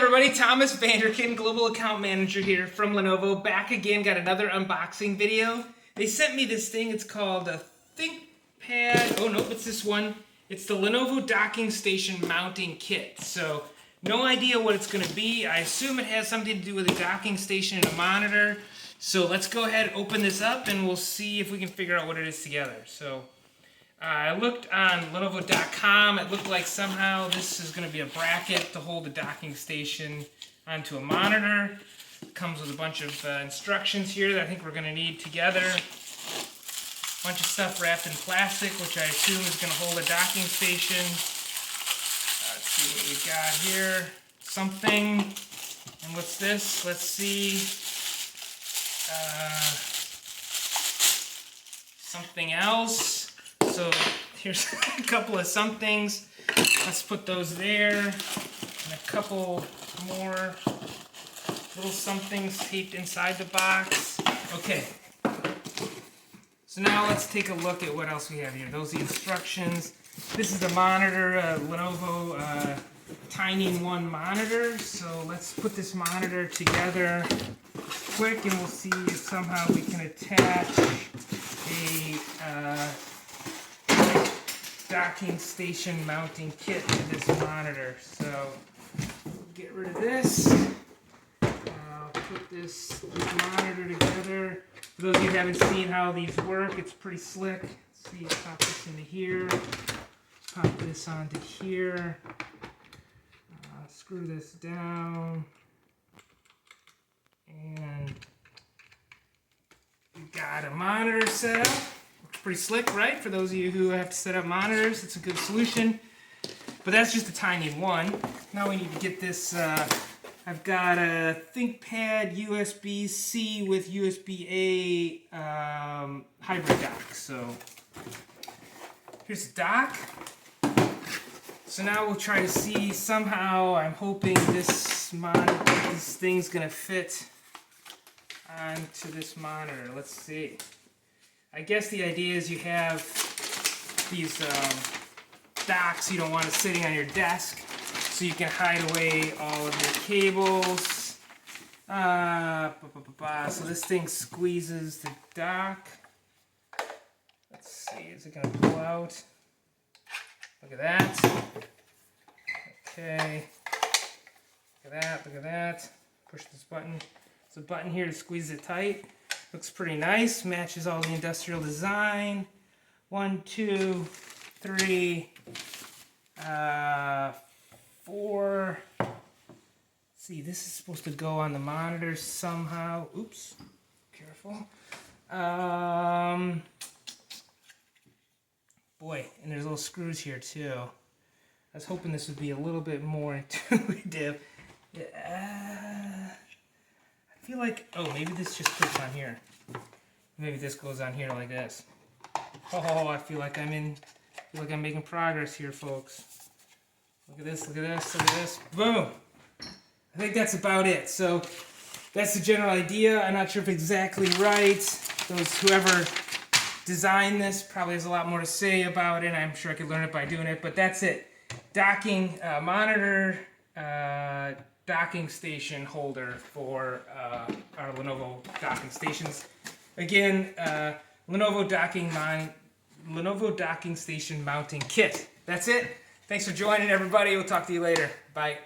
everybody, Thomas Vanderkin, Global Account Manager here from Lenovo. Back again, got another unboxing video. They sent me this thing, it's called a ThinkPad. Oh nope, it's this one. It's the Lenovo Docking Station Mounting Kit. So, no idea what it's going to be. I assume it has something to do with a docking station and a monitor. So let's go ahead and open this up and we'll see if we can figure out what it is together. So, I looked on Lenovo.com. It looked like somehow this is going to be a bracket to hold the docking station onto a monitor. It comes with a bunch of instructions here that I think we're going to need together. A bunch of stuff wrapped in plastic, which I assume is going to hold a docking station. Let's see what we got here. Something. And what's this? Let's see. Something else. So here's a couple of somethings. Let's put those there. And a couple more little somethings taped inside the box. Okay. So now let's take a look at what else we have here. Those are the instructions. This is the monitor, Lenovo Tiny One monitor. So let's put this monitor together quick and we'll see if somehow we can attach a docking station mounting kit to this monitor. So get rid of this. Put this monitor together. For those of you who haven't seen how these work, it's pretty slick. Let's see, pop this into here. Pop this onto here. Screw this down. And we've got a monitor set up. Pretty slick, right? For those of you who have to set up monitors, it's a good solution. But that's just a tiny one. Now we need to get this. I've got a ThinkPad USB-C with USB-A hybrid dock. So here's the dock. So now we'll try to see somehow. I'm hoping this thing's gonna fit onto this monitor. Let's see. I guess the idea is you have these docks you don't want it sitting on your desk, so you can hide away all of your cables. So this thing squeezes the dock. Let's see, is it going to pull out? Look at that. Okay. Look at that, look at that. Push this button. There's a button here to squeeze it tight. Looks pretty nice, matches all the industrial design. 1, 2, 3, 4. Let's see, this is supposed to go on the monitor somehow. Oops, careful. Boy, and there's little screws here too. I was hoping this would be a little bit more intuitive. I feel like, oh, maybe this just fits on here. Maybe this goes on here like this. Oh, I feel like I'm making progress here, folks. Look at this, look at this, look at this. Boom! I think that's about it. So that's the general idea. I'm not sure if exactly right. Whoever designed this probably has a lot more to say about it. I'm sure I could learn it by doing it, but that's it. Docking monitor, docking station holder for our Lenovo docking stations. Again, Lenovo docking station mounting kit. That's it. Thanks for joining, everybody. We'll talk to you later. Bye.